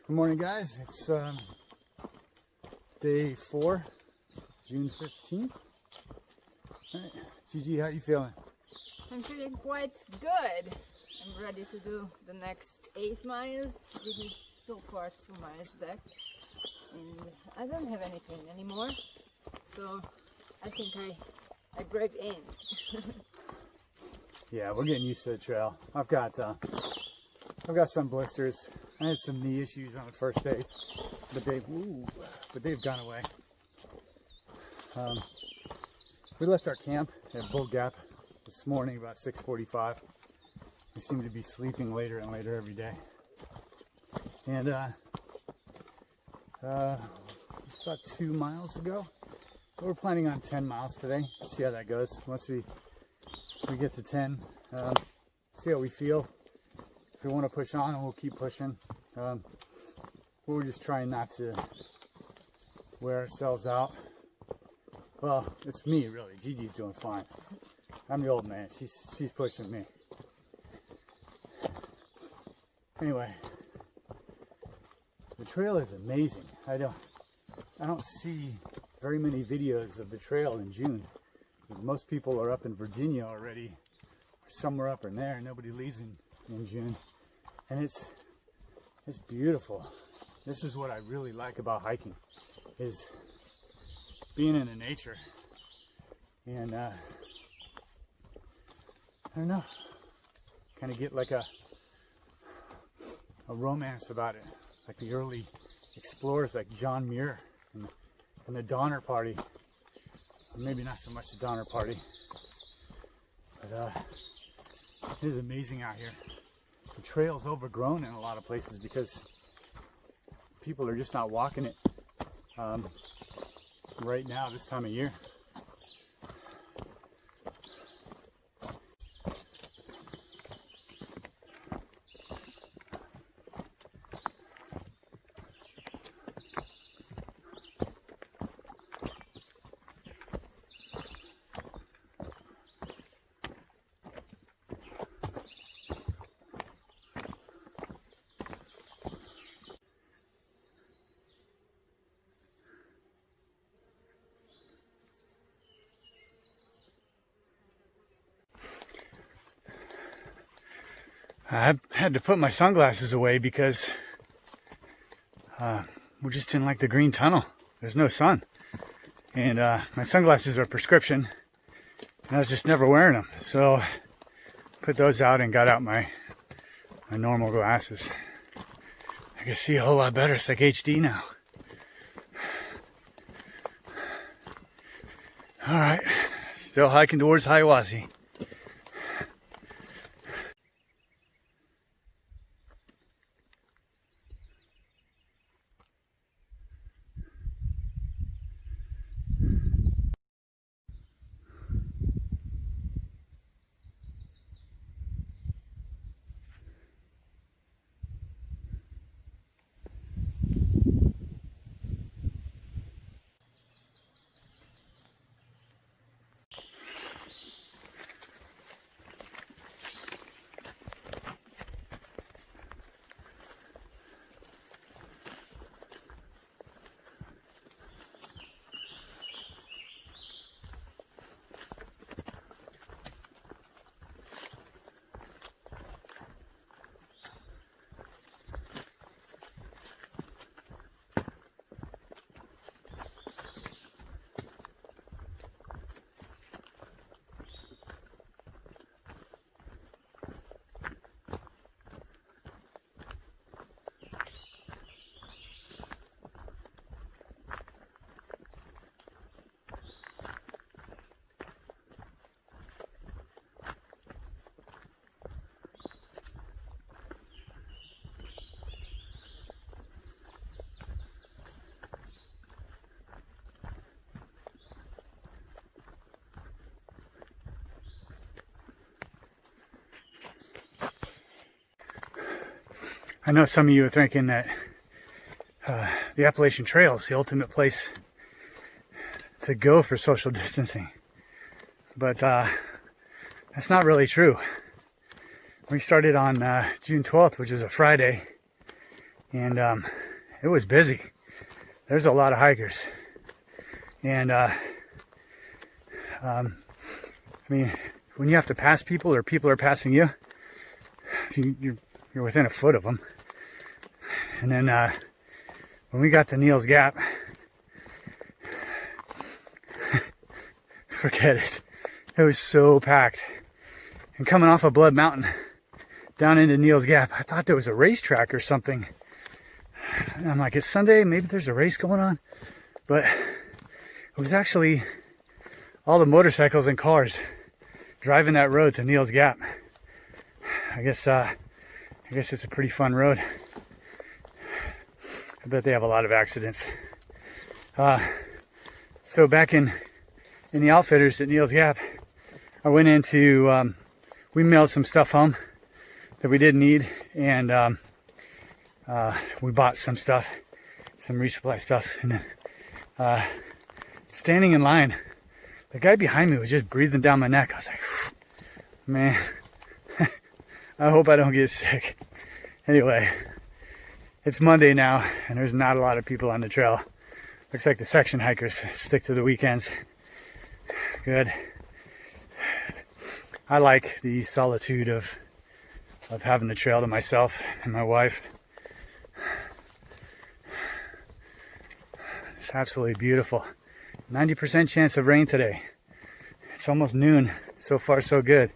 Good morning, guys. It's day 4, June 15th. All right. Gigi, how you feeling? I'm feeling quite good. I'm ready to do the next 8 miles. We did so far 2 miles back, and I don't have any pain anymore, so I think I break in. Yeah, we're getting used to the trail. I've got some blisters. I had some knee issues on the first day, but they've gone away. We left our camp at Bull Gap this morning about 6:45. We seem to be sleeping later and later every day. And it's about 2 miles ago. We're planning on 10 miles today. See how that goes. Once we get to 10, see how we feel. If we want to push on, we'll keep pushing. We're just trying not to wear ourselves out. Well, it's me really. Gigi's doing fine. I'm the old man. She's pushing me. Anyway, the trail is amazing. I don't see very many videos of the trail in June. Most people are up in Virginia already, or somewhere up in there. Nobody leaves in June, and it's beautiful. This is what I really like about hiking, is being in the nature. And I don't know, kind of get like a romance about it, like the early explorers like John Muir and the Donner Party. Maybe not so much the Donner Party, but it is amazing out here. The trail's overgrown in a lot of places because people are just not walking it right now this time of year. I had to put my sunglasses away because we're just in like the green tunnel. There's no sun. And my sunglasses are prescription, and I was just never wearing them. So put those out and got out my normal glasses. I can see a whole lot better. It's like HD now. All right, still hiking towards Hiawasee. I know some of you are thinking that the Appalachian Trail is the ultimate place to go for social distancing, but that's not really true. We started on June 12th, which is a Friday, and it was busy. There's a lot of hikers, and I mean, when you have to pass people or people are passing you, you're within a foot of them. And then when we got to Neal's Gap, forget it. It was so packed. And coming off of Blood Mountain down into Neal's Gap, I thought there was a racetrack or something. And I'm like, it's Sunday, maybe there's a race going on. But it was actually all the motorcycles and cars driving that road to Neal's Gap. I guess it's a pretty fun road. I bet they have a lot of accidents. So back in the outfitters at Neal's Gap, I went into, we mailed some stuff home that we didn't need, and we bought some stuff, some resupply stuff, and then standing in line, the guy behind me was just breathing down my neck. I was like, man, I hope I don't get sick. Anyway, it's Monday now, and there's not a lot of people on the trail. Looks like the section hikers stick to the weekends. Good. I like the solitude of having the trail to myself and my wife. It's absolutely beautiful. 90% chance of rain today. It's almost noon. So far, so good.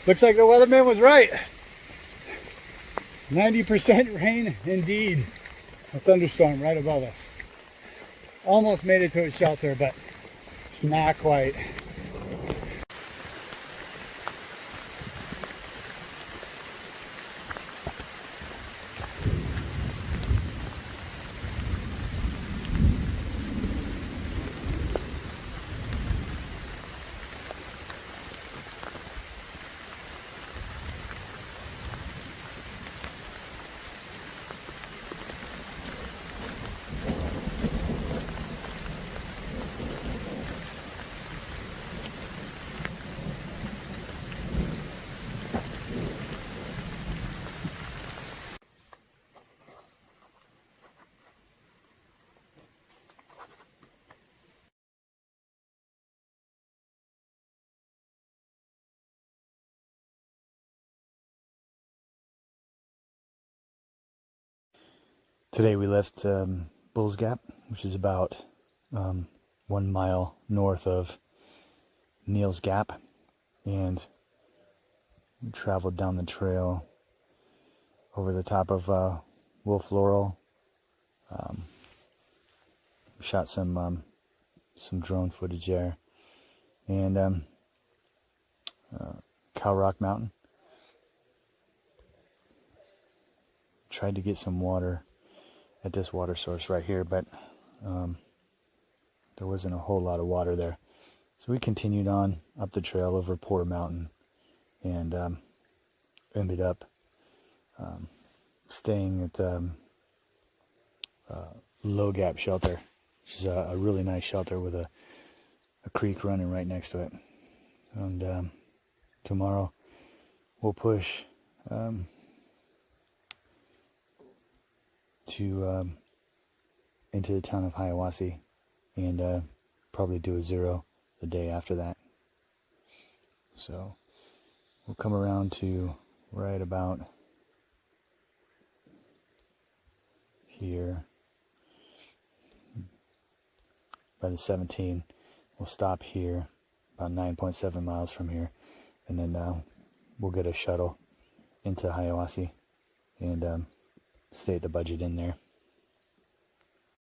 Looks like the weatherman was right. 90% rain indeed. A thunderstorm right above us. Almost made it to a shelter, but not quite. Today we left Bulls Gap, which is about 1 mile north of Neal's Gap, and we traveled down the trail over the top of Wolf Laurel. We shot some drone footage there, and Cow Rock Mountain. Tried to get some water at this water source right here, but there wasn't a whole lot of water there. So we continued on up the trail over Poor Mountain, and ended up staying at Low Gap Shelter, which is a really nice shelter with a creek running right next to it. And tomorrow we'll push into the town of Hiawasee, and probably do a 0 the day after that. So we'll come around to right about here by the 17. We'll stop here about 9.7 miles from here, and then we'll get a shuttle into Hiawasee and stay at the Budget Inn there.